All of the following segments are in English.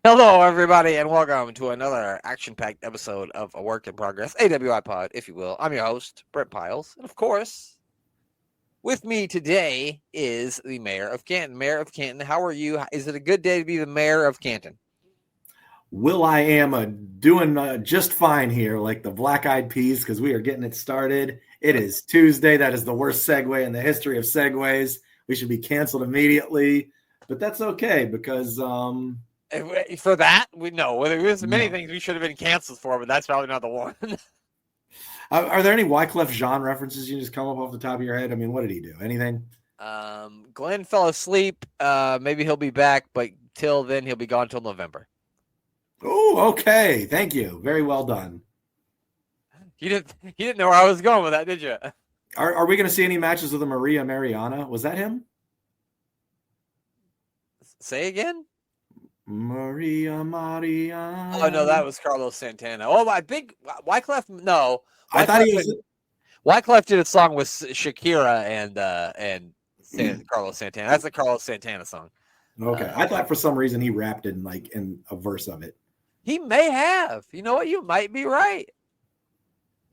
Hello, everybody, and welcome to another action-packed episode of A Work in Progress, AWI Pod, if you will. I'm your host, Brent Piles, and of course, with me today is the Mayor of Canton. Mayor of Canton, how are you? Is it a good day to be the Mayor of Canton? Will I am doing just fine here, like the Black Eyed Peas, because we are getting it started. It is Tuesday. That is the worst segue in the history of segues. We should be canceled immediately, but that's okay because For that, we know there's many no. things we should have been canceled for, but that's probably not the one. Are there any Wyclef Jean references you just come up off the top of your head? I mean, what did he do? Anything? Glenn fell asleep. Maybe he'll be back, but till then, he'll be gone till November. Oh, okay. Thank you. Very well done. You didn't know where I was going with that, did you? Are we going to see any matches with the Maria Mariana? Was that him? Say again? Maria Mariana. Oh no, that was Carlos Santana. Oh, I think Wyclef. No, I thought he Wyclef. was. Wyclef did a song with Shakira and Carlos Santana. That's a Carlos Santana song. Okay, I thought for some reason he rapped in a verse of it. He may have. You know what? You might be right.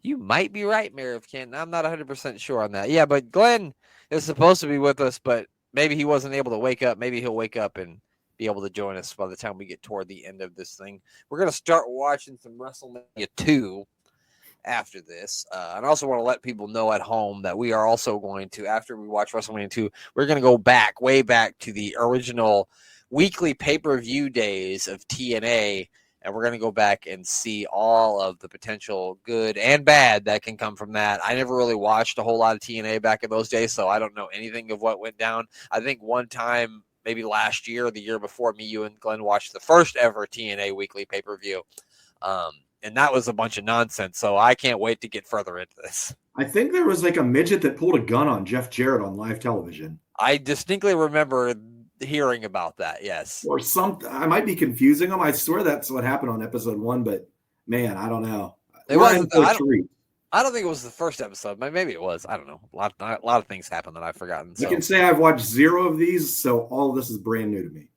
You might be right, Mayor of Canton. I'm not 100% sure on that. Yeah, but Glenn is supposed to be with us, but maybe he wasn't able to wake up. Maybe he'll wake up and be able to join us by the time we get toward the end of this thing. We're going to start watching some WrestleMania 2 after this. And I also want to let people know at home that we are also going to, after we watch WrestleMania 2, we're going to go back, way back to the original weekly pay-per-view days of TNA, and we're going to go back and see all of the potential good and bad that can come from that. I never really watched a whole lot of TNA back in those days, so I don't know anything of what went down. I think one time, maybe last year or the year before, me, you, and Glenn watched the first ever TNA weekly pay-per-view. And that was a bunch of nonsense. So I can't wait to get further into this. I think there was like a midget that pulled a gun on Jeff Jarrett on live television. I distinctly remember hearing about that. Yes. Or something. I might be confusing them. I swear that's what happened on episode 1, but man, I don't know. It wasn't. I don't think it was the first episode. Maybe it was. I don't know. A lot of things happened that I've forgotten. I can say I've watched 0 of these, so all of this is brand new to me.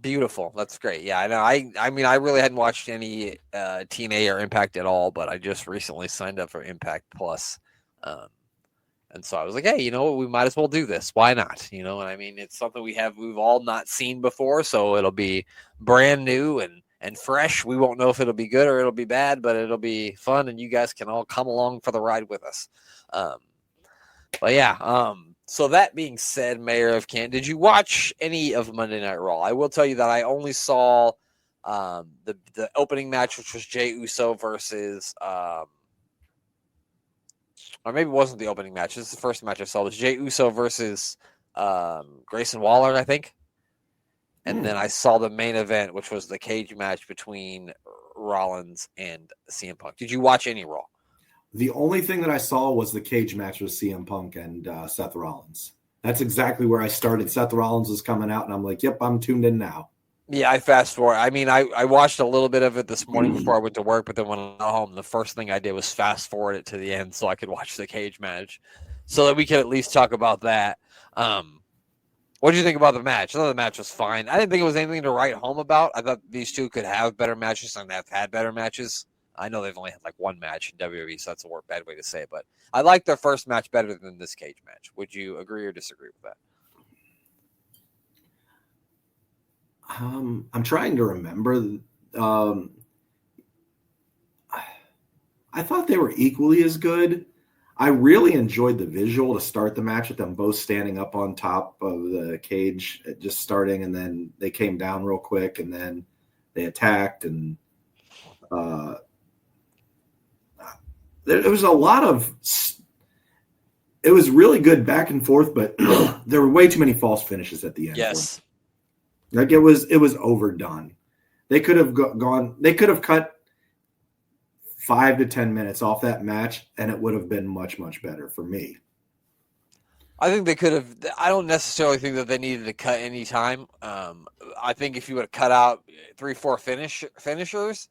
Beautiful. That's great. Yeah, I know. I mean, I really hadn't watched any TNA or Impact at all, but I just recently signed up for Impact Plus. And so I was like, hey, you know what? We might as well do this. Why not? You know, and I mean, it's something we've all not seen before, so it'll be brand new and fresh. We won't know if it'll be good or it'll be bad, but it'll be fun, and you guys can all come along for the ride with us. But yeah, so that being said, Mayor of Canton, did you watch any of Monday Night Raw? I will tell you that I only saw the opening match, which was Jey Uso versus, or maybe it wasn't the opening match. This is the first match I saw. It was Jey Uso versus Grayson Waller, I think. And then I saw the main event, which was the cage match between Rollins and CM Punk. Did you watch any Raw? The only thing that I saw was the cage match with CM Punk and Seth Rollins. That's exactly where I started. Seth Rollins was coming out, and I'm like, yep, I'm tuned in now. Yeah, I fast forward. I mean, I watched a little bit of it this morning before I went to work, but then when I got home, the first thing I did was fast forward it to the end so I could watch the cage match so that we could at least talk about that. What did you think about the match? I thought the match was fine. I didn't think it was anything to write home about. I thought these two could have better matches and have had better matches. I know they've only had like one match in WWE, so that's a bad way to say it. But I like their first match better than this cage match. Would you agree or disagree with that? I'm trying to remember. I thought they were equally as good. I really enjoyed the visual to start the match with them both standing up on top of the cage, just starting, and then they came down real quick, and then they attacked, and there was a lot of. It was really good back and forth, but there were way too many false finishes at the end. Yes, like it was overdone. They could have gone. They could have cut 5 to 10 minutes off that match, and it would have been much, much better for me. I think they could have. I don't necessarily think that they needed to cut any time. I think if you would have cut out 3-4 finishers,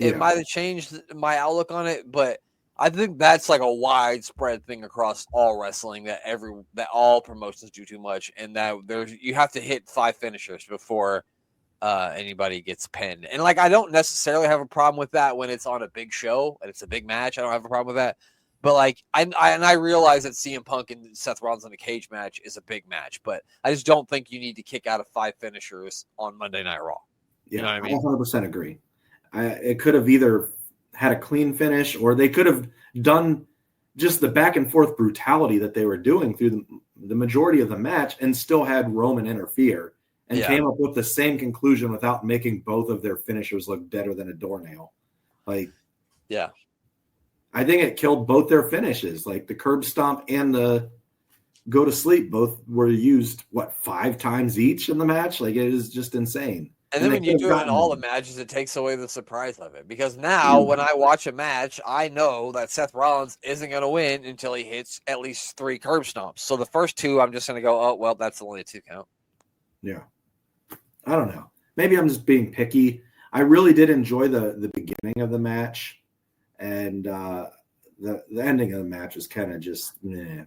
it might have changed my outlook on it. But I think that's like a widespread thing across all wrestling that all promotions do too much, and that you have to hit 5 finishers before anybody gets pinned. And like, I don't necessarily have a problem with that when it's on a big show and it's a big match. I don't have a problem with that. But like, I realize that CM Punk and Seth Rollins in a cage match is a big match, but I just don't think you need to kick out of 5 finishers on Monday Night Raw. Yeah, you know what I mean? 100% agree. It could have either had a clean finish, or they could have done just the back and forth brutality that they were doing through the majority of the match and still had Roman interfere and came up with the same conclusion without making both of their finishers look deader than a doornail. Like, yeah, I think it killed both their finishes. Like the curb stomp and the go to sleep both were used, 5 times each in the match? Like, it is just insane. And then when you do it in all the matches, it takes away the surprise of it. Because now when I watch a match, I know that Seth Rollins isn't going to win until he hits at least 3 curb stomps. So the first 2, I'm just going to go, oh, well, that's only a 2 count. Yeah. I don't know. Maybe I'm just being picky. I really did enjoy the beginning of the match. And the ending of the match was kind of just, meh.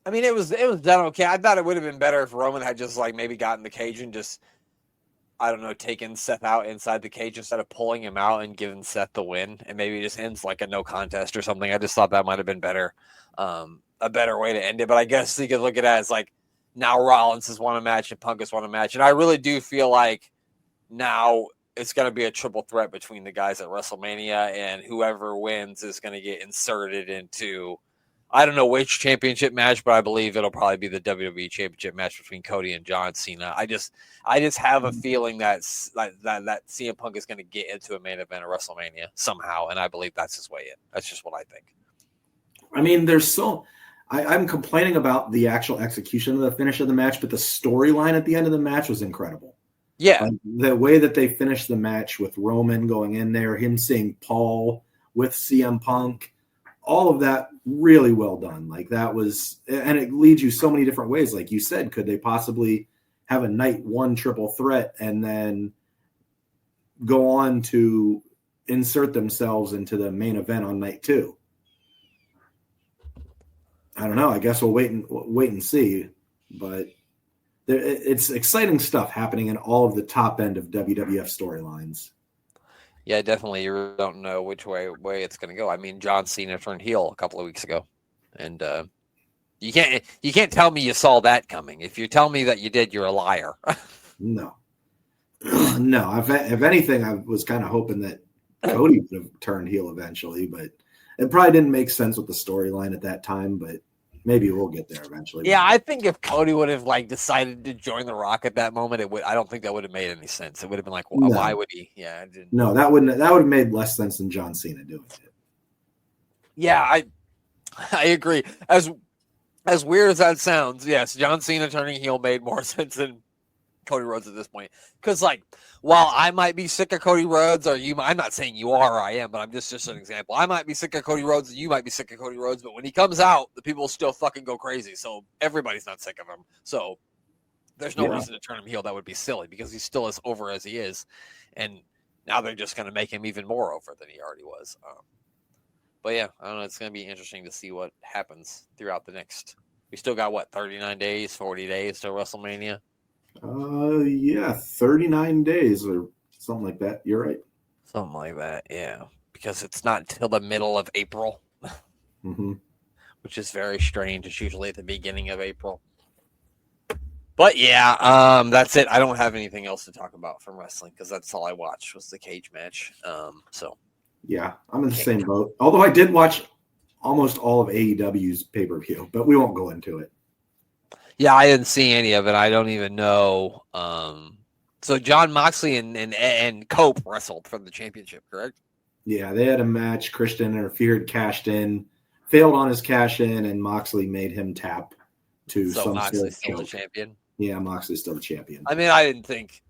I mean, it was done okay. I thought it would have been better if Roman had just like maybe gotten the cage and just, I don't know, taken Seth out inside the cage instead of pulling him out and giving Seth the win, and maybe it just ends like a no contest or something. I just thought that might have been better, a better way to end it. But I guess you could look at it as like, now Rollins has won a match and Punk has won a match, and I really do feel like now it's going to be a triple threat between the guys at WrestleMania, and whoever wins is going to get inserted into, I don't know which championship match, but I believe it'll probably be the WWE championship match between Cody and John Cena. I just have a feeling that CM Punk is going to get into a main event of WrestleMania somehow, and I believe that's his way in. That's just what I think. I mean, I'm complaining about the actual execution of the finish of the match, but the storyline at the end of the match was incredible. Yeah. Like, the way that they finished the match with Roman going in there, him seeing Paul with CM Punk, all of that really well done. Like, that was, and it leads you so many different ways. Like you said, could they possibly have a night 1 triple threat and then go on to insert themselves into the main event on night 2? I don't know. I guess we'll wait and see. But it's exciting stuff happening in all of the top end of WWF storylines. Yeah, definitely. You really don't know which way it's going to go. I mean, John Cena turned heel a couple of weeks ago, and you can't tell me you saw that coming. If you tell me that you did, you're a liar. No. If anything, I was kind of hoping that Cody would have turned heel eventually, but it probably didn't make sense with the storyline at that time. But maybe we'll get there eventually. Yeah, I think if Cody would have like decided to join The Rock at that moment, I don't think that would have made any sense. It would have been like, well, why would he? Yeah, it didn't. No, that would have made less sense than John Cena doing it. Yeah, I agree. As weird as that sounds, yes, John Cena turning heel made more sense than Cody Rhodes at this point. Because, like, while I might be sick of Cody Rhodes, or I'm not saying you are or I am, but I'm just an example. I might be sick of Cody Rhodes, and you might be sick of Cody Rhodes, but when he comes out, the people still fucking go crazy. So everybody's not sick of him. So there's no reason to turn him heel. That would be silly because he's still as over as he is. And now they're just going to make him even more over than he already was. But yeah, I don't know. It's going to be interesting to see what happens throughout the next. We still got 39 days, 40 days to WrestleMania. 39 days or something like that. You're right. Something like that, yeah. Because it's not until the middle of April, which is very strange. It's usually at the beginning of April. But yeah, that's it. I don't have anything else to talk about from wrestling because that's all I watched was the cage match. So yeah, I'm in the same boat. Although I did watch almost all of AEW's pay-per-view, but we won't go into it. Yeah, I didn't see any of it. I don't even know. So John Moxley and Cope wrestled for the championship, correct? Yeah, they had a match. Christian interfered, cashed in, failed on his cash in, and Moxley made him tap to so some Moxley's still the champion? Yeah, Moxley's still the champion. I mean, I didn't think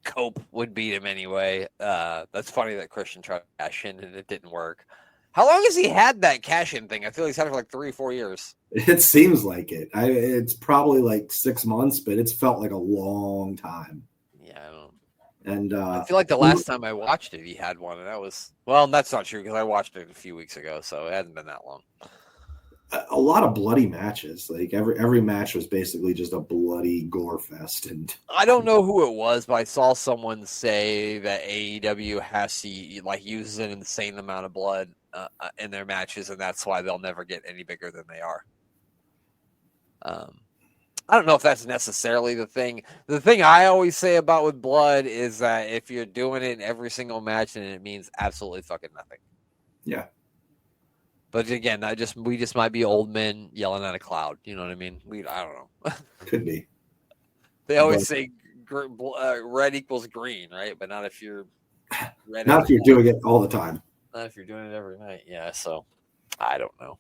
Cope would beat him anyway. That's funny that Christian tried to cash in and it didn't work. How long has he had that cash-in thing? I feel like he's had it for like 3 or 4 years. It seems like it. It's probably like 6 months, but it's felt like a long time. Yeah, I don't. And I feel like the last time I watched it, he had one, and that was that's not true because I watched it a few weeks ago, so it hasn't been that long. a lot of bloody matches. Like every match was basically just a bloody gore fest. And I don't know who it was, but I saw someone say that AEW has to like uses an insane amount of blood in their matches, and that's why they'll never get any bigger than they are. I don't know if that's necessarily the thing. The thing I always say about with blood is that if you're doing it in every single match, then it means absolutely fucking nothing. Yeah. But again, we just might be old men yelling at a cloud. You know what I mean? I don't know. Could be. They always say red equals green, right? But not if you're red. Not if you're doing it all the time. Not if you're doing it every night. Yeah. So I don't know.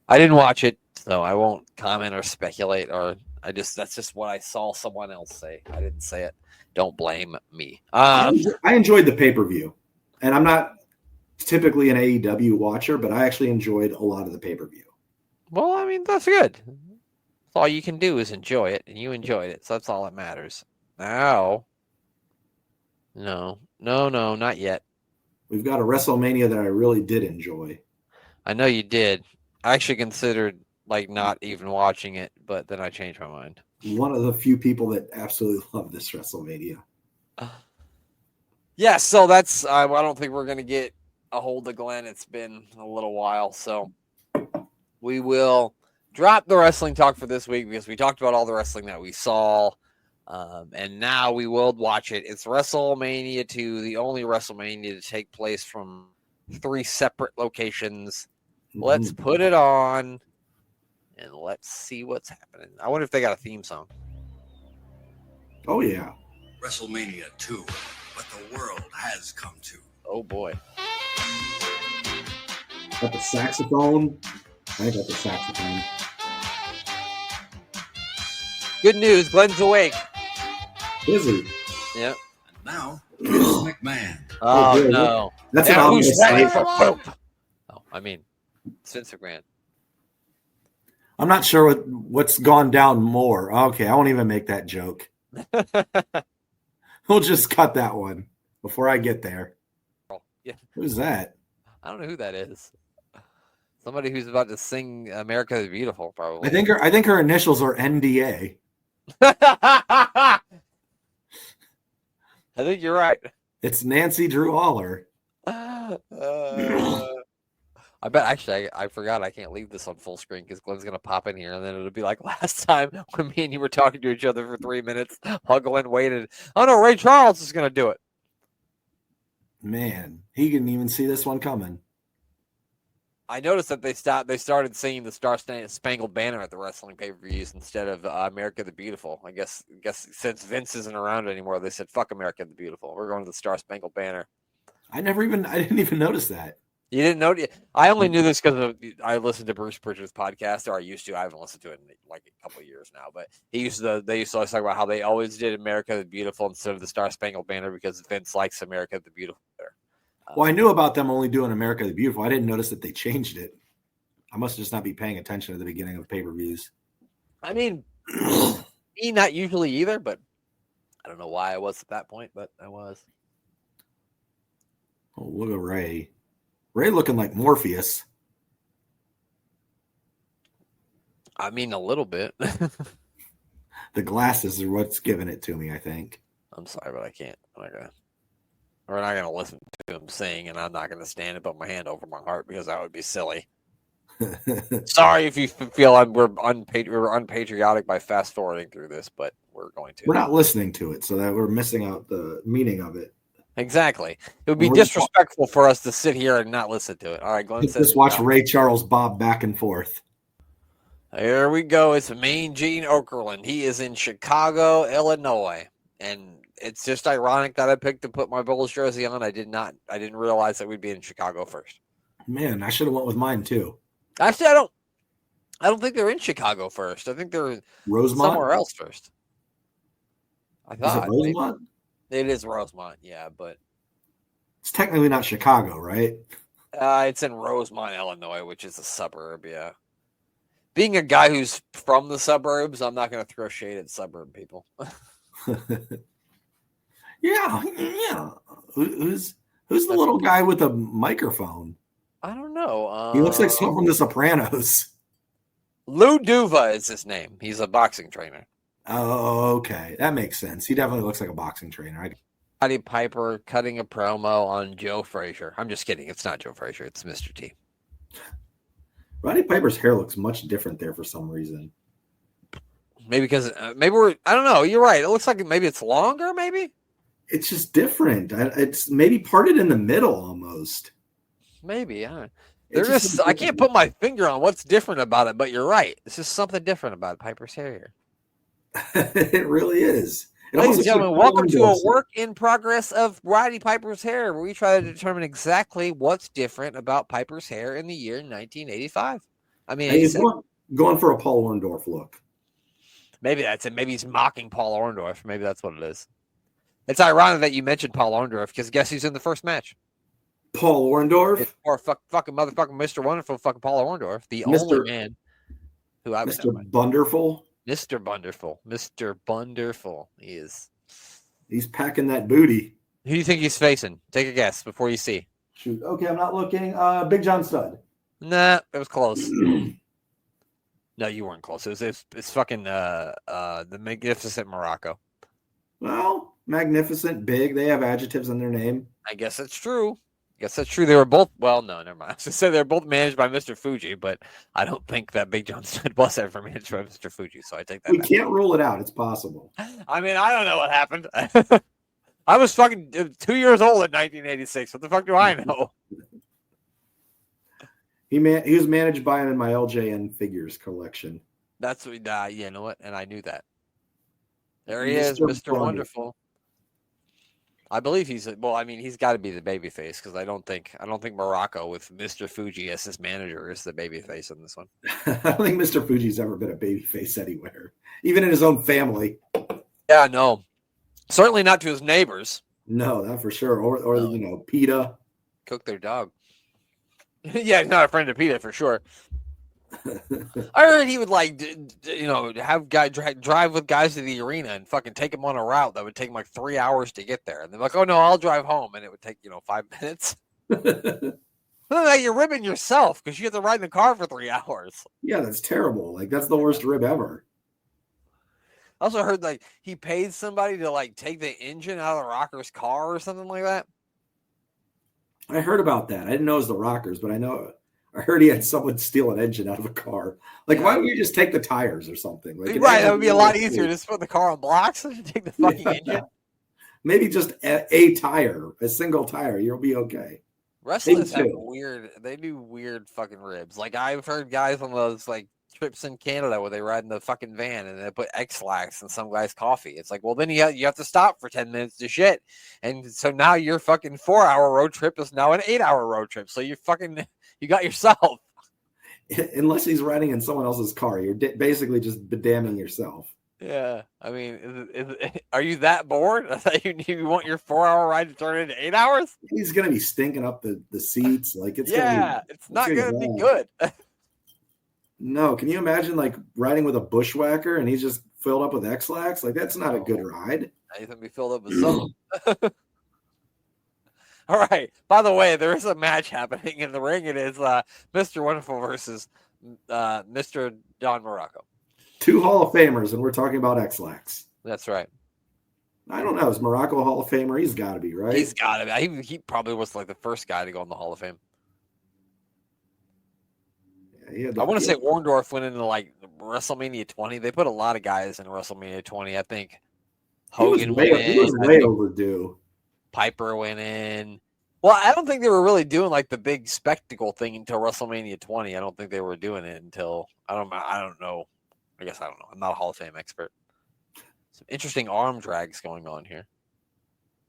I didn't watch it, so I won't comment or speculate. Or that's just what I saw someone else say. I didn't say it. Don't blame me. I enjoyed the pay-per-view, and I'm not typically an AEW watcher, but I actually enjoyed a lot of the pay-per-view. Well, I mean, that's good. All you can do is enjoy it, and you enjoyed it, so that's all that matters. Now, no, not yet. We've got a WrestleMania that I really did enjoy. I know you did. I actually considered like not even watching it, but then I changed my mind. One of the few people that absolutely love this WrestleMania. Yeah, so that's I don't think we're gonna get a hold of Glenn. It's been a little while, so we will drop the wrestling talk for this week because we talked about all the wrestling that we saw, and now we will watch it. It's WrestleMania 2, the only WrestleMania to take place from 3 separate locations. Let's put it on, and let's see what's happening. I wonder if they got a theme song. Oh, yeah. WrestleMania 2, what the world has come to. Oh, boy. Got the saxophone. I got the saxophone. Good news, Glenn's awake. Is he? Yep. And now, Vince McMahon. Oh, no. That's an obvious ready for poop? Oh, I mean, it's Vince McMahon. I'm not sure what's gone down more. Okay, I won't even make that joke. We'll just cut that one before I get there. Yeah. Who's that? I don't know who that is. Somebody who's about to sing "America the Beautiful," probably. I think her initials are NDA. I think you're right. It's Nancy Drew Aller. I bet actually I forgot I can't leave this on full screen because Glenn's gonna pop in here and then it'll be like last time when me and you were talking to each other for 3 minutes while Glenn waited. Oh no, Ray Charles is gonna do it. Man, he didn't even see this one coming. I noticed that they started singing the Star Spangled Banner at the wrestling pay-per-views instead of America the Beautiful. I guess since Vince isn't around anymore, they said fuck America the Beautiful. We're going to the Star Spangled Banner. I didn't even notice that. You didn't know? I only knew this because I listened to Bruce Pritchard's podcast, or I used to. I haven't listened to it in like a couple of years now. But they used to always talk about how they always did America the Beautiful instead of the Star Spangled Banner because Vince likes America the Beautiful better. Well, I knew about them only doing America the Beautiful. I didn't notice that they changed it. I must just not be paying attention at the beginning of pay-per-views. I mean, me not usually either, but I don't know why I was at that point, but I was. Oh, look at Ray. Ray looking like Morpheus. I mean, a little bit. The glasses are what's giving it to me, I think. I'm sorry, but I can't. We're not gonna listen to him sing, and I'm not gonna stand and put my hand over my heart because that would be silly. Sorry if you feel we're unpatriotic by fast forwarding through this, but we're going to. We're not listening to it, so that we're missing out the meaning of it. Exactly. It would be disrespectful for us to sit here and not listen to it. All right, Glenn. Just watch Ray Charles bob back and forth. Here we go. It's Mean Gene Okerlund. He is in Chicago, Illinois, and it's just ironic that I picked to put my Bulls jersey on. I didn't realize that we'd be in Chicago first. Man, I should have went with mine too. Actually, I don't think they're in Chicago first. I think they're Rosemont? somewhere else first. I thought is it Rosemont? It is Rosemont, yeah, but it's technically not Chicago, right? It's in Rosemont, Illinois, which is a suburb, yeah. Being a guy who's from the suburbs, I'm not going to throw shade at suburb people. Yeah. Who's the little guy with a microphone? I don't know. He looks like someone from The Sopranos. Lou Duva is his name. He's a boxing trainer. Oh, okay. That makes sense. He definitely looks like a boxing trainer. Roddy Piper cutting a promo on Joe Frazier. I'm just kidding. It's not Joe Frazier. It's Mr. T. Roddy Piper's hair looks much different there for some reason. Maybe because I don't know. You're right. It looks like maybe it's longer, maybe? It's just different. It's maybe parted in the middle almost. Maybe. I can't put my finger on what's different about it, but you're right. This is something different about Piper's hair here. It really is. Ladies and gentlemen, welcome to a work in progress of Roddy Piper's hair, where we try to determine exactly what's different about Piper's hair in the year 1985. I mean, he's going for a Paul Orndorff look. Maybe that's it. Maybe he's mocking Paul Orndorff. Maybe that's what it is. It's ironic that you mentioned Paul Orndorff because guess who's in the first match? Paul Orndorff? Or fucking motherfucking Mr. Wonderful fucking Paul Orndorff, the only man who I would know. Mr. Bunderful? Mr. Bunderful. Mr. Bunderful. He is. He's packing that booty. Who do you think he's facing? Take a guess before you see. Shoot. Okay, I'm not looking. Big John Studd. Nah, it was close. No, you weren't close. It's fucking the Magnificent Morocco. Well, magnificent, big. They have adjectives in their name. I guess that's true. They were both. Well, no, never mind. I was gonna say they're both managed by Mr. Fuji, but I don't think that Big John Studd was ever managed by Mr. Fuji. So I take that. We can't rule it out. It's possible. I mean, I don't know what happened. I was fucking 2 years old in 1986. What the fuck do I know? He was managed by him in my LJN figures collection. That's what. Yeah, you know what? And I knew that. There he is, Mr. Wonderful. I believe he's got to be the babyface because I don't think Morocco with Mr. Fuji as his manager is the babyface in this one. I don't think Mr. Fuji's ever been a babyface anywhere, even in his own family. Yeah, no, certainly not to his neighbors. No, that for sure. Or no. You know, PETA. Cook their dog. Yeah, he's not a friend of PETA for sure. I heard he would have guys drive with guys to the arena and fucking take them on a route that would take them like 3 hours to get there. And they're like, "Oh no, I'll drive home," and it would take 5 minutes. Like you're ribbing yourself because you have to ride in the car for 3 hours. Yeah, that's terrible. Like that's the worst rib ever. I also heard he paid somebody to take the engine out of the Rocker's car or something like that. I heard about that. I didn't know it was the Rockers, but I heard he had someone steal an engine out of a car. Why don't you just take the tires or something? Right, that would be a lot easier. Just put the car on blocks and take the fucking engine. Maybe just a tire, a single tire. You'll be okay. Wrestlers have they do weird fucking ribs. I've heard guys on those trips in Canada where they ride in the fucking van and they put X-Lax in some guy's coffee. It's well, then you have to stop for 10 minutes to shit. And so now your fucking 4-hour road trip is now an 8-hour road trip. So you got yourself. Unless he's riding in someone else's car, you're basically just bedamning yourself. Yeah. I mean, are you that bored? I thought you want your 4-hour ride to turn into 8 hours? He's going to be stinking up the seats. It's not going to be good. No. Can you imagine riding with a bushwhacker and he's just filled up with X-Lax? That's not a good ride. He's going to be filled up with something. All right. By the way, there is a match happening in the ring. It is Mr. Wonderful versus Mr. Don Morocco. 2 Hall of Famers, and we're talking about X-Lax. That's right. I don't know. Is Morocco a Hall of Famer? He's got to be, right? He's got to be. He probably was the first guy to go in the Hall of Fame. Yeah, I want to say Orndorff went into WrestleMania 20. They put a lot of guys in WrestleMania 20. I think Hogan went in. He was way overdue. Piper went in. Well, I don't think they were really doing the big spectacle thing until WrestleMania 20. I don't think they were doing it until I don't know. I guess I don't know. I'm not a Hall of Fame expert. Some interesting arm drags going on here.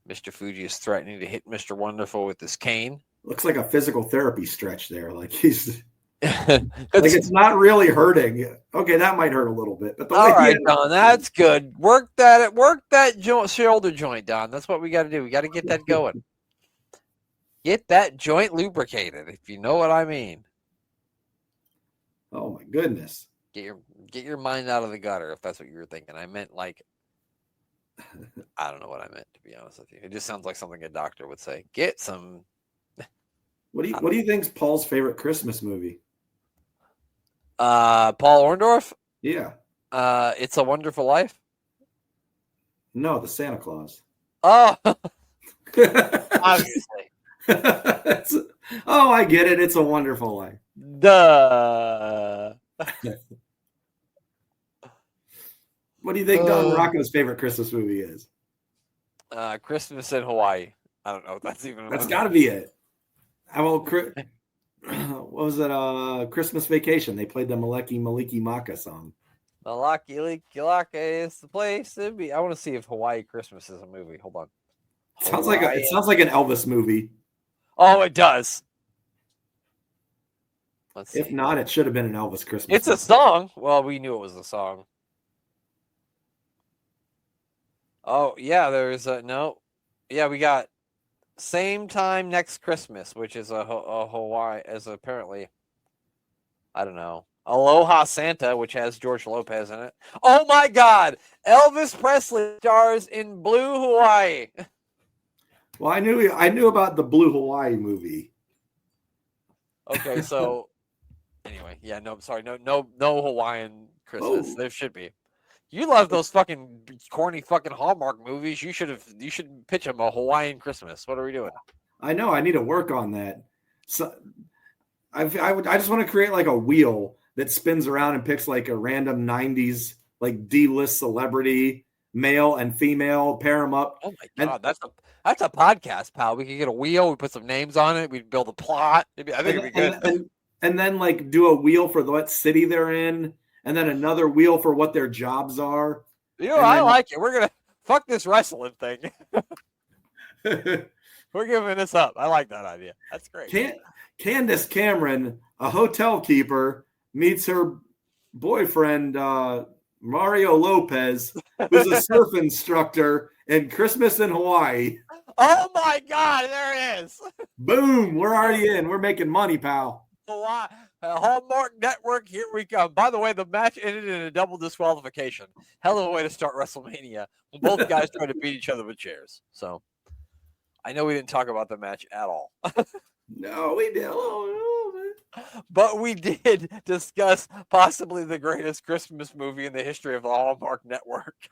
Mr. Fuji is threatening to hit Mr. Wonderful with his cane. Looks like a physical therapy stretch there. He's it's not really hurting. Okay, that might hurt a little bit, but all right, Don, that's good. Work that shoulder joint, Don. That's what we got to do. We got to get that going. Get that joint lubricated, if you know what I mean. Oh my goodness! Get your mind out of the gutter, if that's what you were thinking. I meant I don't know what I meant, to be honest with you. It just sounds like something a doctor would say. Get some. What do you think's Paul's favorite Christmas movie? Paul Orndorff. Yeah. It's a Wonderful Life. No, the Santa Claus. Oh, obviously. I get it. It's a Wonderful Life. Duh. What do you think Don Rocco's favorite Christmas movie is? Christmas in Hawaii. I don't know if that's even. That's got to be it. How about what was it? Christmas Vacation. They played the Maliki Maka song. Malaki Liki is the place to be. I want to see if Hawaii Christmas is a movie. Hold on. It sounds like an Elvis movie. Oh, it does. Let's see. If not, it should have been an Elvis Christmas. It's a song. Well, we knew it was a song. Oh, yeah, there's a no. Yeah, we got Same Time Next Christmas, which is a Hawaii, as apparently, I don't know. Aloha Santa, which has George Lopez in it. Oh my God! Elvis Presley stars in Blue Hawaii. Well, I knew about the Blue Hawaii movie. Okay, so anyway, yeah, no, I'm sorry, no Hawaiian Christmas. Oh. There should be. You love those fucking corny fucking Hallmark movies. You should pitch them a Hawaiian Christmas. What are we doing? I know. I need to work on that. So I just want to create like a wheel that spins around and picks like a random 90s like D-list celebrity, male and female, pair them up. Oh my God, that's a podcast, pal. We could get a wheel, we put some names on it, we'd build a plot. I think it'd be good. And then like do a wheel for what city they're in, and then another wheel for what their jobs are. I like it. We're gonna fuck this wrestling thing. We're giving this up. I like that idea. That's great. Candace Cameron, a hotel keeper, meets her boyfriend Mario Lopez, who's a surf instructor in Christmas in Hawaii. Oh my God, there it is. Boom, we're already in. We're making money, pal. Hawaii, Hallmark Network, here we come. By the way, the match ended in a double disqualification. Hell of a way to start WrestleMania. Both guys trying to beat each other with chairs. So I know we didn't talk about the match at all. No, we did. But we did discuss possibly the greatest Christmas movie in the history of the Hallmark Network.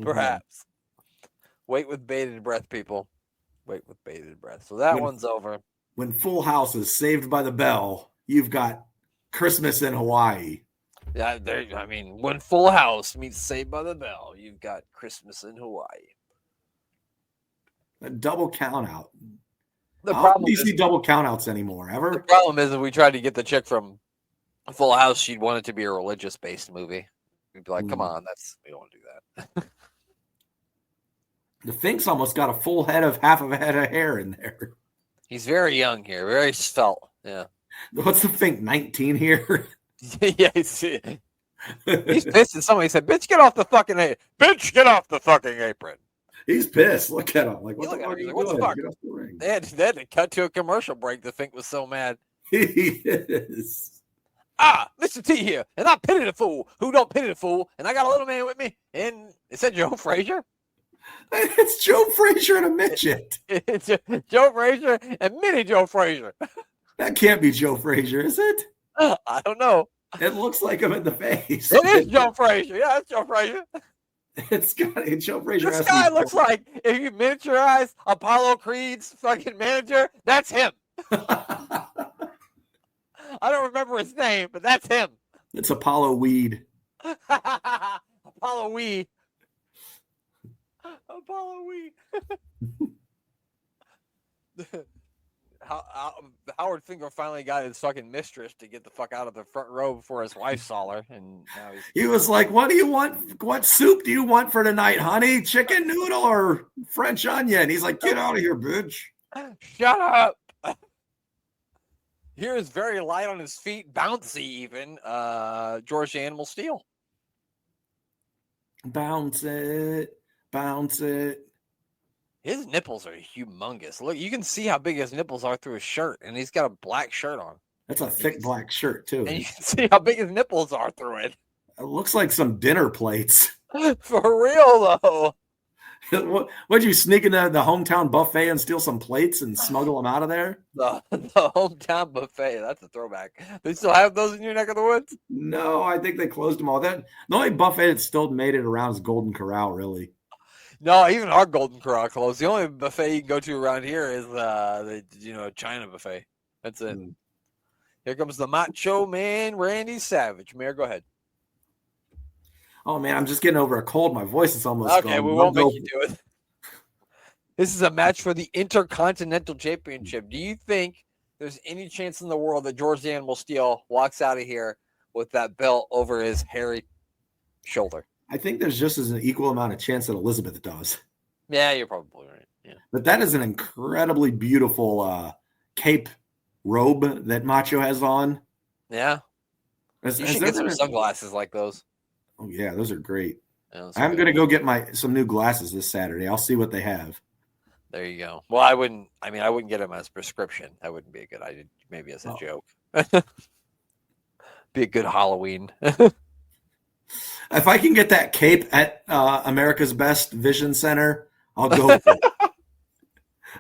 Perhaps. Wait with bated breath, people. Wait with bated breath. So that one's over. When Full House is Saved by the Bell, you've got Christmas in Hawaii. Yeah, when Full House meets Saved by the Bell, you've got Christmas in Hawaii. A double count out. The problem do you see double countouts anymore ever? The problem is if we tried to get the chick from Full House, she'd want it to be a religious-based movie. We'd be like, come on, we don't want to do that. The Fink's almost got a full head of half of a head of hair in there. He's very young here, very svelte. Yeah. What's the Fink, 19 here? Yeah, he's pissed at somebody. He said, bitch, get off the fucking apron. Bitch, get off the fucking apron. He's pissed. Look at him. Like, what the fuck are you doing? Get off the ring. They had to cut to a commercial break. The Fink was so mad. He is. Mr. T here, and I pity the fool who don't pity the fool, and I got a little man with me, and it said Joe Frazier. It's Joe Frazier and a midget. It's Joe Frazier and mini Joe Frazier. That can't be Joe Frazier, is it? I don't know. It looks like him in the face. It is Joe Frazier. Yeah, it's Joe Frazier. It's Joe Frazier. This guy looks like, if you miniaturize Apollo Creed's fucking manager, that's him. I don't remember his name, but that's him. It's Apollo Weed. Apollo Weed. Apollo Weed. Howard Finkel finally got his fucking mistress to get the fuck out of the front row before his wife saw her, and now he was like, "What do you want? What soup do you want for tonight, honey? Chicken noodle or French onion?" He's like, "Get out of here, bitch! Shut up." Here is very light on his feet, bouncy even. George the Animal Steel. Bounce it. His nipples are humongous. Look, you can see how big his nipples are through his shirt, and he's got a black shirt on. That's a thick black shirt, too. And you can see how big his nipples are through it. It looks like some dinner plates. For real, though. What'd you sneak into the hometown buffet and steal some plates and smuggle them out of there? The hometown buffet. That's a throwback. They still have those in your neck of the woods? No, I think they closed them all. The only buffet that still made it around is Golden Corral, really. No, even our Golden Corral closed. The only buffet you can go to around here is the China buffet. That's it. Here comes the Macho Man, Randy Savage. Mayor, go ahead. Oh man, I'm just getting over a cold. My voice is almost Okay, gone. we won't make you do it. This is a match for the Intercontinental Championship. Do you think there's any chance in the world that George the Animal Steel walks out of here with that belt over his hairy shoulder? I think there's just as an equal amount of chance that Elizabeth does. Yeah, you're probably right. Yeah. But that is an incredibly beautiful cape robe that Macho has on. Yeah. You should get some sunglasses like those. Oh, yeah, those are great. Yeah, I'm going to go get some new glasses this Saturday. I'll see what they have. There you go. Well, I wouldn't get them as prescription. That wouldn't be a good idea. Maybe as a joke. Be a good Halloween. If I can get that cape at America's Best Vision Center, I'll go for it.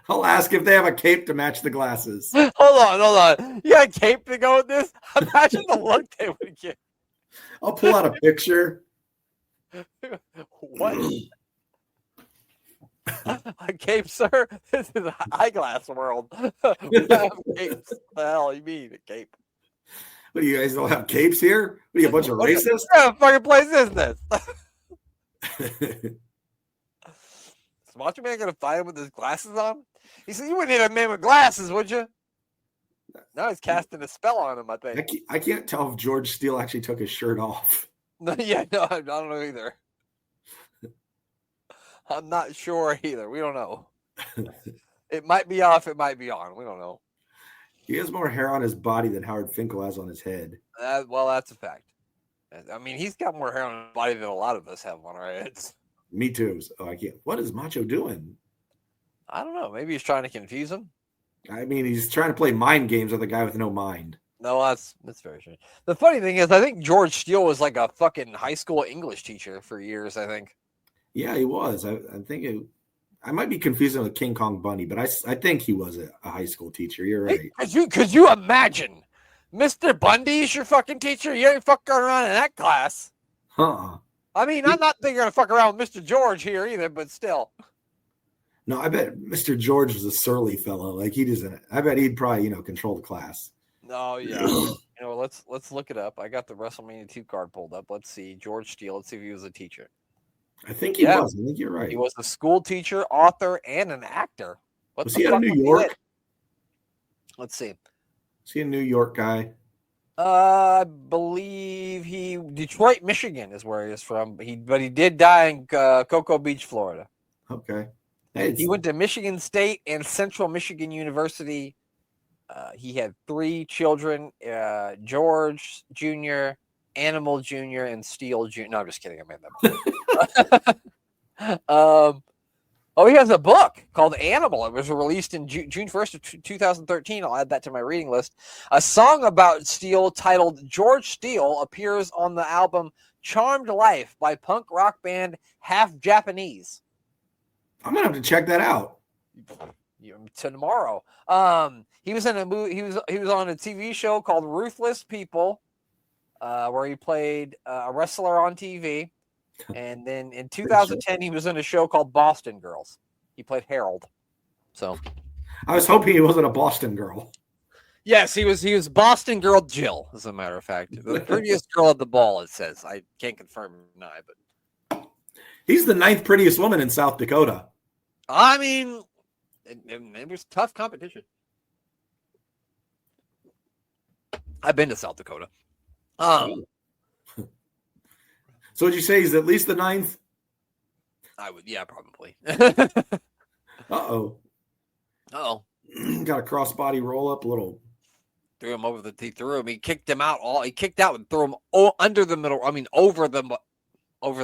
I'll ask if they have a cape to match the glasses. Hold on. You got a cape to go with this? Imagine the look they would get. I'll pull out a picture. What? A cape, sir? This is eyeglass world. We have capes. What the hell you mean, a cape? What do you guys don't have capes here? What are you, a bunch of racists? What fucking place is this? Is Macho Man gonna fight him with his glasses on? He said, "You wouldn't hit a man with glasses, would you?" Now he's casting a spell on him. I think. I can't tell if George Steele actually took his shirt off. No, I don't know either. I'm not sure either. We don't know. It might be off. It might be on. We don't know. He has more hair on his body than Howard Finkel has on his head. Well, that's a fact. I mean, he's got more hair on his body than a lot of us have on our heads. Me too. Oh, I can't. What is Macho doing? I don't know. Maybe he's trying to confuse him. I mean, he's trying to play mind games with a guy with no mind. No, that's very true. The funny thing is, I think George Steele was like a fucking high school English teacher for years, I think. Yeah, he was. I think I might be confusing with King Kong Bunny, but I think he was a high school teacher. You're right. Could you imagine Mr. Bundy's your fucking teacher? You ain't fucking around in that class. I mean, I'm not thinking to fuck around with Mr. George here either, but still. No, I bet Mr. George was a surly fellow. Like he doesn't. I bet he'd probably control the class. No, yeah. Let's look it up. I got the WrestleMania 2 card pulled up. Let's see. George Steele. Let's see if he was a teacher. I think he was. I think you're right. He was a school teacher, author, and an actor. Was he out of New York? Let's see. Is he a New York guy? I believe Detroit, Michigan is where he is from. But he did die in Cocoa Beach, Florida. Okay. He went to Michigan State and Central Michigan University. He had 3 children: George Jr., Animal Jr., and Steele Jr. No, I'm just kidding. I made that. He has a book called Animal. It was released in June 1st of 2013. I'll add that to my reading list. A song about Steele titled George Steele appears on the album Charmed Life by punk rock band Half Japanese. I'm going to have to check that out. Tomorrow. He was in a movie. He was on a TV show called Ruthless People, where he played a wrestler on TV. And then in 2010, he was in a show called Boston Girls. He played Harold. So I was hoping he wasn't a Boston girl. Yes, he was Boston Girl Jill, as a matter of fact. The prettiest girl at the ball, it says. I can't confirm or deny, but he's the 9th prettiest woman in South Dakota. I mean, it was tough competition. I've been to South Dakota. So would you say he's at least the 9th? I would, yeah, probably. Uh-oh. Uh-oh. Got a crossbody roll up, a little. Threw him over he threw him. He kicked him out. He kicked out and threw him under the middle. I mean, over the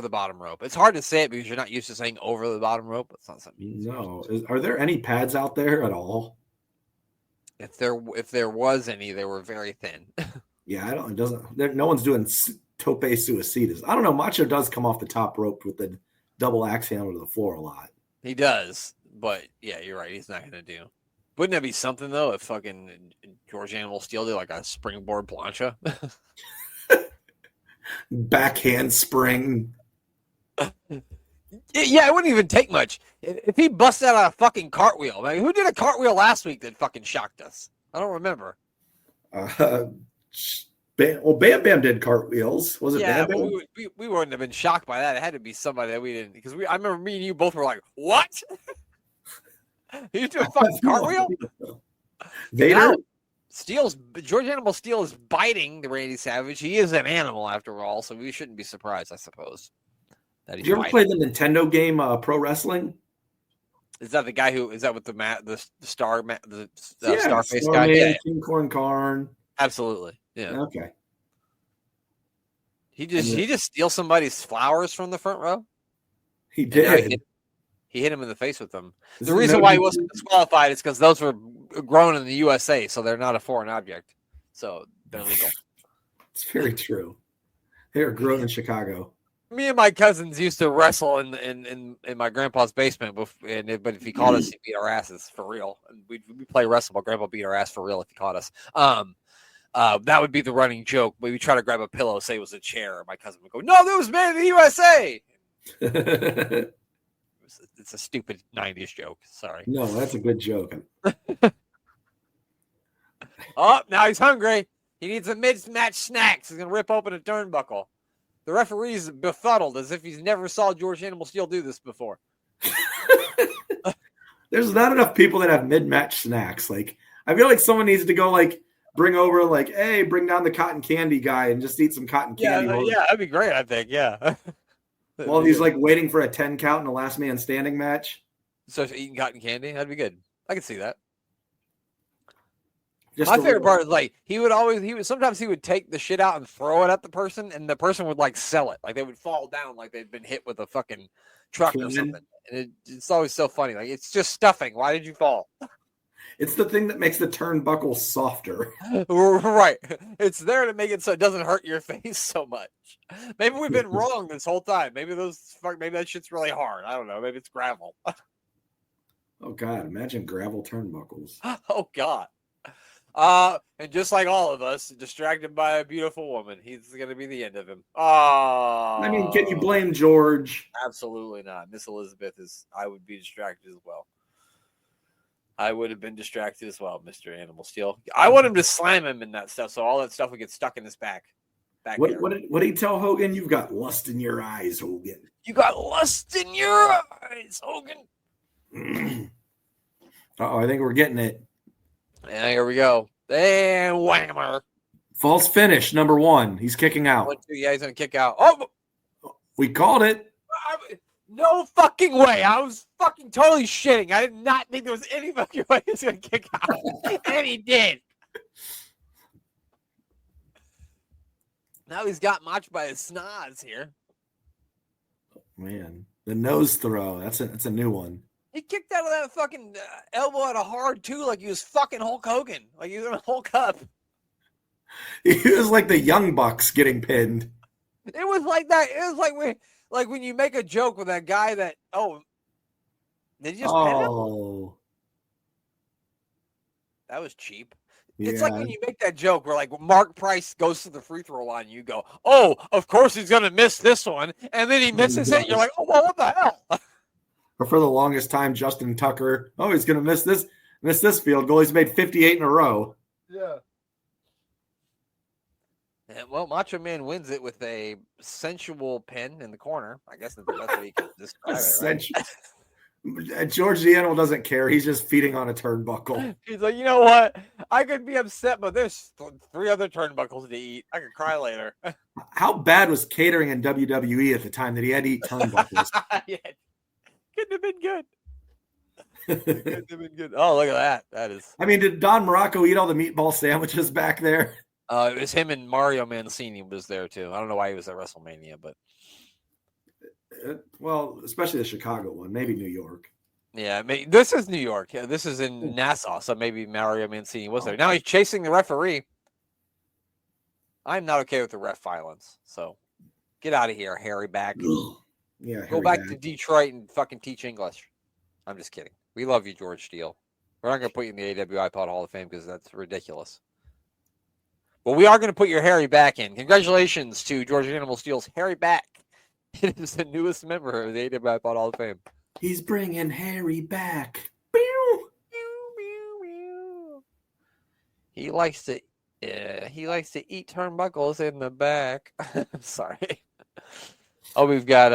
bottom rope. It's hard to say it because you're not used to saying over the bottom rope. It's not something. No. Are there any pads out there at all? If there was any, they were very thin. Yeah, no one's doing tope suicidas. I don't know. Macho does come off the top rope with the double axe handle to the floor a lot. He does, but yeah, you're right. He's not going to do. Wouldn't that be something though if fucking George Animal Steel did like a springboard plancha? Backhand spring. Yeah, it wouldn't even take much. If he busted out a fucking cartwheel, like, who did a cartwheel last week that fucking shocked us? I don't remember. Bam Bam did cartwels. Was it Yeah, Bam but Bam? we wouldn't have been shocked by that. It had to be somebody that we didn't, because I remember me and you both were like, "What? You do a fucking cartwheel?" Vader? George Animal Steel is biting the Randy Savage. He is an animal after all, so we shouldn't be surprised, I suppose. That Did you ever play the Nintendo game Pro Wrestling? Is that the guy who is that with the star the Yeah, Starface guy? Yeah, King Corn Karn. absolutely. Yeah. Okay. He just steals somebody's flowers from the front row. He did. He hit him in the face with them. The reason why he wasn't disqualified is because those were grown in the USA, so they're not a foreign object. So they're legal. It's very true. They were grown in Chicago. Me and my cousins used to wrestle in my grandpa's basement, but if he caught us, he beat our asses for real. We'd play wrestle, but grandpa beat our ass for real if he caught us. That would be the running joke. But we try to grab a pillow, say it was a chair. My cousin would go, "No, that was made in the USA." It's a stupid 90s joke. Sorry. No, that's a good joke. Oh, now he's hungry. He needs a mid-match snacks. He's going to rip open a turnbuckle. The referee's befuddled as if he's never saw George Animal Steel do this before. There's not enough people that have mid-match snacks. Like, I feel like someone needs to go, like, bring over, like, hey, bring down the cotton candy guy and just eat some cotton candy. Yeah, that'd be great, I think, yeah. While he's, like, waiting for a 10 count in a last man standing match. So eating cotton candy, that'd be good. I could see that. Just my favorite part is like sometimes he would take the shit out and throw it at the person, and the person would like sell it, like they would fall down like they'd been hit with a fucking truck or something. And it's always so funny. Like, it's just stuffing. Why did you fall? It's the thing that makes the turnbuckle softer. Right. It's there to make it so it doesn't hurt your face so much. Maybe we've been wrong this whole time. Maybe that shit's really hard. I don't know. Maybe it's gravel. Oh God! Imagine gravel turnbuckles. Oh God. And just like all of us, distracted by a beautiful woman, he's going to be the end of him. Oh, I mean, can you blame George? Absolutely not. Miss Elizabeth I would be distracted as well. I would have been distracted as well, Mr. Animal Steel. I want him to slam him in that stuff, so all that stuff would get stuck in his back. What did he tell Hogan? You've got lust in your eyes, Hogan. You got lust in your eyes, Hogan. Uh-oh, I think we're getting it. Yeah, here we go. And whammer. False finish, number 1. He's kicking out. 1, 2, yeah, he's going to kick out. Oh! We called it. No fucking way. I was fucking totally shitting. I did not think there was any fucking way he was going to kick out. And he did. Now he's got Mach by his snoz here. Man, the nose throw. That's a new one. He kicked out of that fucking elbow at a hard, too, like he was fucking Hulk Hogan. Like he was going to Hulk up. He was like the Young Bucks getting pinned. It was like that. It was like when you make a joke with that guy that, did you just pin him? That was cheap. Yeah. It's like when you make that joke where, like, Mark Price goes to the free throw line, you go, "Oh, of course he's going to miss this one," and then he misses it. You're like, "Oh, well, what the hell?" Or for the longest time, Justin Tucker, he's going to miss this field goal. He's made 58 in a row. Yeah. And, well, Macho Man wins it with a sensual pin in the corner. I guess that's what he can describe it, right? George the Animal doesn't care. He's just feeding on a turnbuckle. He's like, you know what? I could be upset, but there's 3 other turnbuckles to eat. I could cry later. How bad was catering in WWE at the time that he had to eat turnbuckles? Yeah. Couldn't have been good. Couldn't have been good. Oh, look at that. That is. I mean, did Don Morocco eat all the meatball sandwiches back there? It was him and Mario Mancini was there too. I don't know why he was at WrestleMania, but well, especially the Chicago one, maybe New York. Yeah, this is New York. Yeah, this is in Nassau, so maybe Mario Mancini was there. Now he's chasing the referee. I'm not okay with the ref violence, so get out of here, Harry Bag. Yeah, go back to Detroit and fucking teach English. I'm just kidding. We love you, George Steele. We're not going to put you in the AWI Pod Hall of Fame because that's ridiculous. But we are going to put your Harry back in. Congratulations to George Animal Steele's Harry back. It is the newest member of the AWI Pod Hall of Fame. He's bringing Harry back. He likes to eat turnbuckles in the back. Sorry. Oh, we've got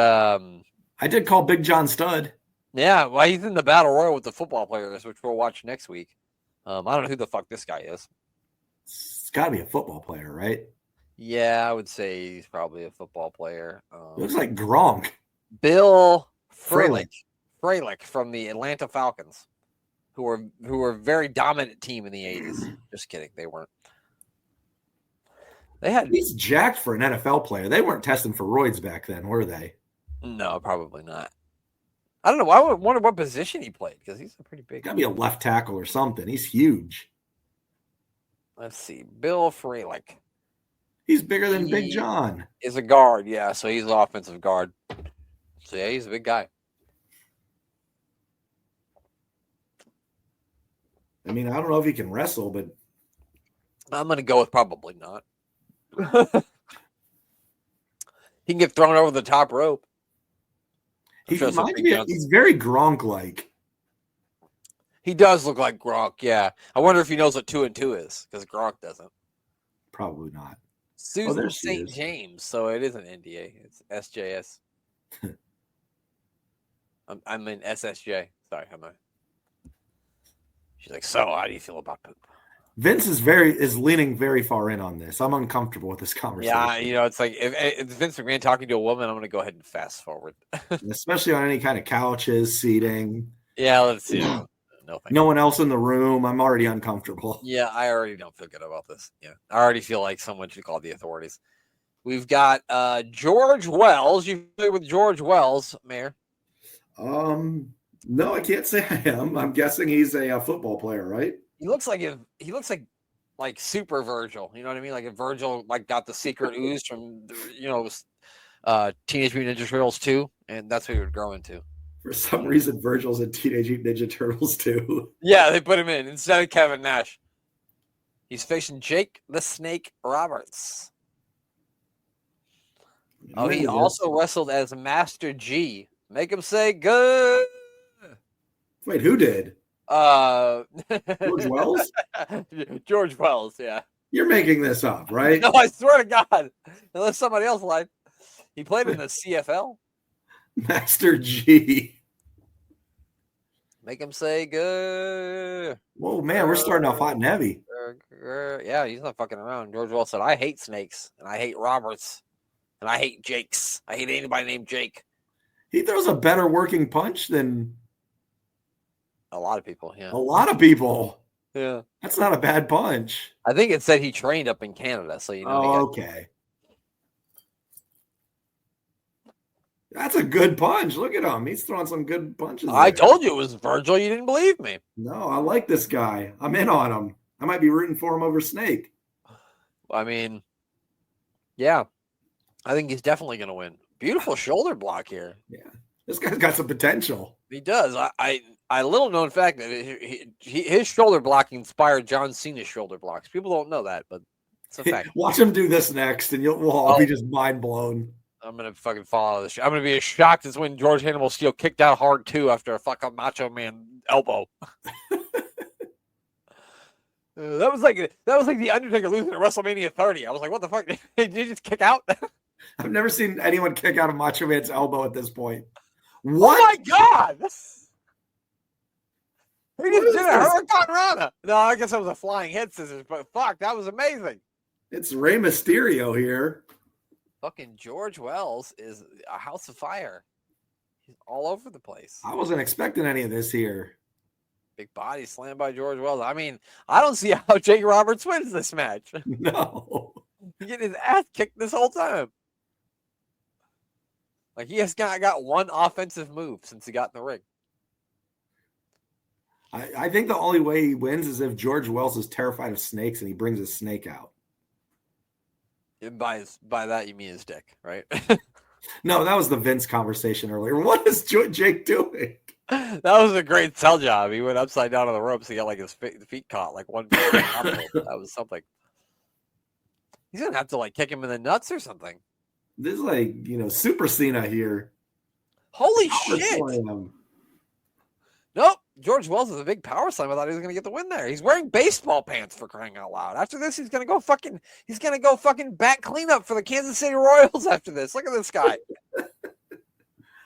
I did call Big John Studd. Yeah, well, he's in the battle royal with the football players, which we'll watch next week. I don't know who the fuck this guy is. It's got to be a football player, right? Yeah, I would say he's probably a football player. Looks like Gronk. Bill Frelick from the Atlanta Falcons, who were a very dominant team in the 80s. Just kidding, they weren't. He's jacked for an NFL player. They weren't testing for roids back then, were they? No, probably not. I don't know. I wonder what position he played because he's a pretty big. Got to be a left tackle or something. He's huge. Let's see, Bill Frelick. He's bigger than Big John. Is a guard, yeah. So he's an offensive guard. So yeah, he's a big guy. I mean, I don't know if he can wrestle, but I'm gonna go with probably not. He can get thrown over the top rope. He's very Gronk-like. He does look like Gronk, yeah. I wonder if he knows what 2 and 2 is, because Gronk doesn't. Probably not. Susan St. James, so it isn't NDA. It's SJS. I'm in SSJ. Sorry, She's like, so how do you feel about poop? Vince is leaning very far in on this. I'm uncomfortable with this conversation. Yeah, it's like if Vince McMahon talking to a woman, I'm going to go ahead and fast forward. Especially on any kind of couches, seating. Yeah, let's see. No one else in the room. I'm already uncomfortable. Yeah, I already don't feel good about this. Yeah, I already feel like someone should call the authorities. We've got George Wells. You play with George Wells, Mayor? No, I can't say I am. I'm guessing he's a football player, right? He looks like super Virgil. You know what I mean? Like if Virgil got the secret ooze from Teenage Mutant Ninja Turtles 2, and that's what he would grow into. For some reason, Virgil's in Teenage Mutant Ninja Turtles 2. Yeah, they put him in instead of Kevin Nash. He's facing Jake the Snake Roberts. Oh, he also wrestled as Master G. Make him say good. Wait, who did? George Wells? George Wells, yeah. You're making this up, right? No, I swear to God. Unless somebody else lied. He played in the CFL. Master G. Make him say good. Whoa, man, we're starting off hot and heavy. Yeah, he's not fucking around. George Wells said, I hate snakes, and I hate Roberts, and I hate Jakes. I hate anybody named Jake. He throws a better working punch than a lot of people, yeah. A lot of people. Yeah. That's not a bad punch. I think it said he trained up in Canada, so okay. That's a good punch. Look at him. He's throwing some good punches. I told you it was Virgil. You didn't believe me. No, I like this guy. I'm in on him. I might be rooting for him over Snake. I mean, yeah. I think he's definitely going to win. Beautiful shoulder block here. Yeah. This guy's got some potential. He does. I little known fact that his shoulder block inspired John Cena's shoulder blocks. People don't know that, but it's a fact. Watch him do this next, and we'll all be just mind blown. I'm gonna fucking follow this. I'm gonna be as shocked as when George Hannibal Steel kicked out hard too after a fucking Macho Man elbow. That was like the Undertaker losing at WrestleMania 30. I was like, what the fuck? Did you just kick out? I've never seen anyone kick out of Macho Man's elbow at this point. What? Oh my God! He just did a Hurricane Rana. No, I guess that was a flying head scissors, but fuck, that was amazing. It's Rey Mysterio here. Fucking George Wells is a house of fire. He's all over the place. I wasn't expecting any of this here. Big body slam by George Wells. I mean, I don't see how Jake Roberts wins this match. No. He's getting his ass kicked this whole time. Like, he has got one offensive move since he got in the ring. I think the only way he wins is if George Wells is terrified of snakes and he brings a snake out. And by that, you mean his dick, right? No, that was the Vince conversation earlier. What is Jake doing? That was a great sell job. He went upside down on the ropes. He got like his feet caught, like one. That was something. He's gonna have to like kick him in the nuts or something. This is like, Super Cena here. Holy Power shit! slam. Nope. George Wells is a big power slam. I thought he was gonna get the win there. He's wearing baseball pants for crying out loud. After this, he's gonna go fucking back cleanup for the Kansas City Royals after this. Look at this guy.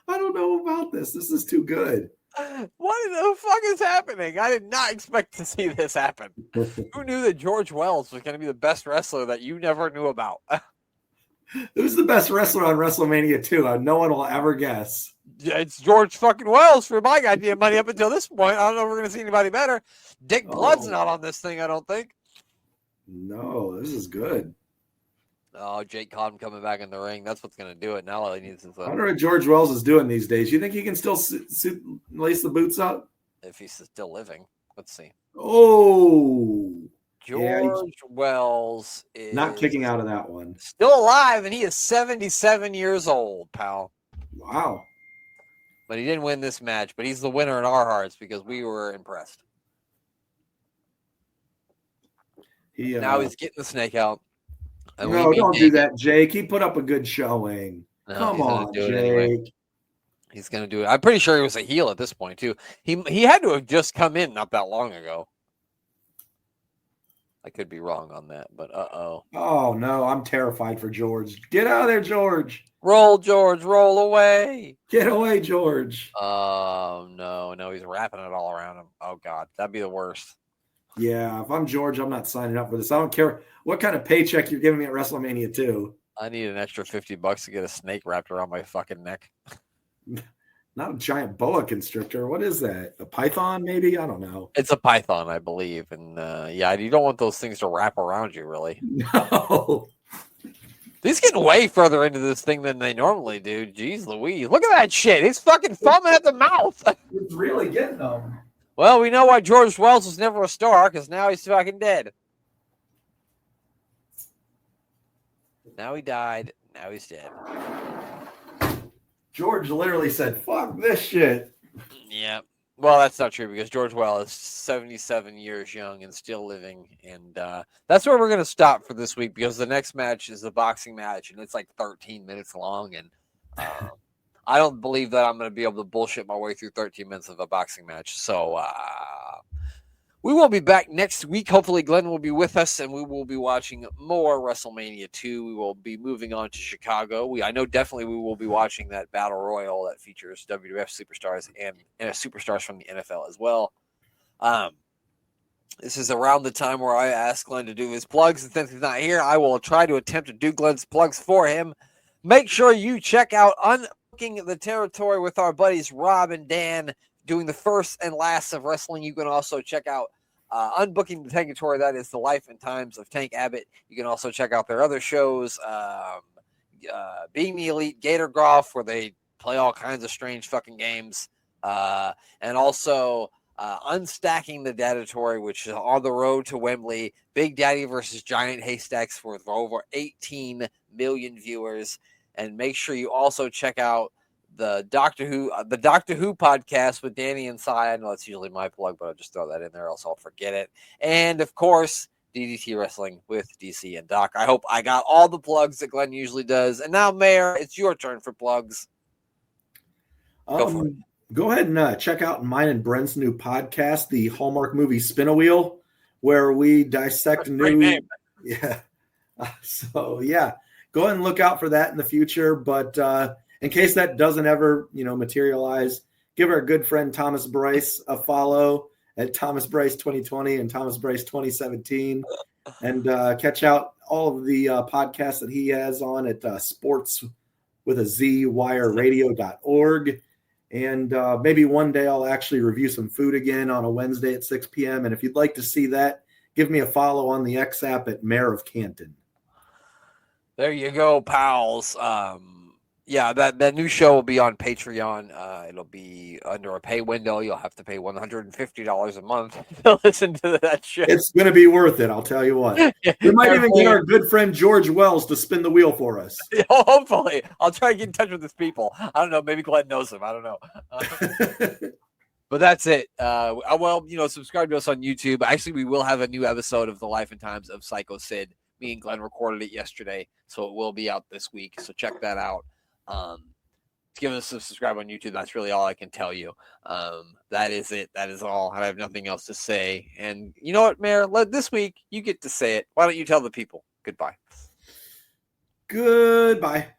I don't know about this. This is too good. What the fuck is happening? I did not expect to see this happen. Who knew that George Wells was going to be the best wrestler that you never knew about? Who's the best wrestler on WrestleMania 2? No one will ever guess. It's George fucking Wells for my goddamn money up until this point. I don't know if we're going to see anybody better. Dick Blood's not on this thing, I don't think. No, this is good. Oh, Jake Cobb coming back in the ring. That's what's going to do it. Now all he needs is I wonder what George Wells is doing these days. You think he can still lace the boots up? If he's still living. Let's see. Oh. George Wells is not kicking out of that one. Still alive, and he is 77 years old, pal. Wow. But he didn't win this match, but he's the winner in our hearts because we were impressed. Now he's getting the snake out. No, don't do that, Jake. He put up a good showing. No, come on, Jake. Anyway. He's going to do it. I'm pretty sure he was a heel at this point, too. He had to have just come in not that long ago. I could be wrong on that, but uh-oh. Oh, no, I'm terrified for George. Get out of there, George. Roll, George. Roll away. Get away, George. Oh, no, he's wrapping it all around him. Oh, God, that'd be the worst. Yeah, if I'm George, I'm not signing up for this. I don't care what kind of paycheck you're giving me at WrestleMania 2. I need an extra $50 to get a snake wrapped around my fucking neck. Not a giant boa constrictor. What is that? A python, maybe? I don't know. It's a python, I believe. And yeah, you don't want those things to wrap around you, really. No. He's getting way further into this thing than they normally do. Jeez Louise. Look at that shit. He's fucking foaming at the mouth. It's really getting them. Well, we know why George Wells was never a star, because now he's fucking dead. Now he died. Now he's dead. George literally said, fuck this shit. Yeah. Well, that's not true, because George Wells is 77 years young and still living. And that's where we're going to stop for this week, because the next match is a boxing match, and it's like 13 minutes long. And I don't believe that I'm going to be able to bullshit my way through 13 minutes of a boxing match. So we will be back next week. Hopefully Glenn will be with us, and we will be watching more WrestleMania 2. We will be moving on to Chicago. I know definitely we will be watching that Battle Royal that features WWF superstars and superstars from the NFL as well. This is around the time where I ask Glenn to do his plugs, and since he's not here, I will try to attempt to do Glenn's plugs for him. Make sure you check out Unbooking the Territory with our buddies Rob and Dan, doing the first and last of wrestling. You can also check out Unbooking the Territory. That is the life and times of Tank Abbott. You can also check out their other shows, Being the Elite, Gator Golf, where they play all kinds of strange fucking games, and also Unstacking the Dadatory, which is on the road to Wembley. Big Daddy versus Giant Haystacks for over 18 million viewers. And make sure you also check out the Doctor Who podcast with Danny and Cy. I know that's usually my plug, but I'll just throw that in there, else I'll forget it. And of course, DDT Wrestling with DC and Doc. I hope I got all the plugs that Glenn usually does. And now, Mayor, it's your turn for plugs. Go for it. Go ahead and check out mine and Brent's new podcast, the Hallmark movie Spin-a-Wheel, where we dissect new. Yeah. So yeah, go ahead and look out for that in the future. But in case that doesn't ever, materialize, give our good friend Thomas Bryce a follow at Thomas Bryce 2020 and Thomas Bryce 2017, and catch out all of the podcasts that he has on at sportswithazwireradio.org. And maybe one day I'll actually review some food again on a Wednesday at 6 p.m. And if you'd like to see that, give me a follow on the X app at Mayor of Canton. There you go, pals. Yeah, that new show will be on Patreon. It'll be under a pay window. You'll have to pay $150 a month to listen to that show. It's going to be worth it, I'll tell you what. We might even get our good friend George Wells to spin the wheel for us. Hopefully. I'll try to get in touch with his people. I don't know. Maybe Glenn knows him. I don't know. But that's it. Well, subscribe to us on YouTube. Actually, we will have a new episode of The Life and Times of Psycho Sid. Me and Glenn recorded it yesterday, so it will be out this week. So check that out. Give us a subscribe on YouTube. That's really all I can tell you. That is it. That is all. I have nothing else to say. And you know what, Mayor? This week, you get to say it. Why don't you tell the people? Goodbye. Goodbye.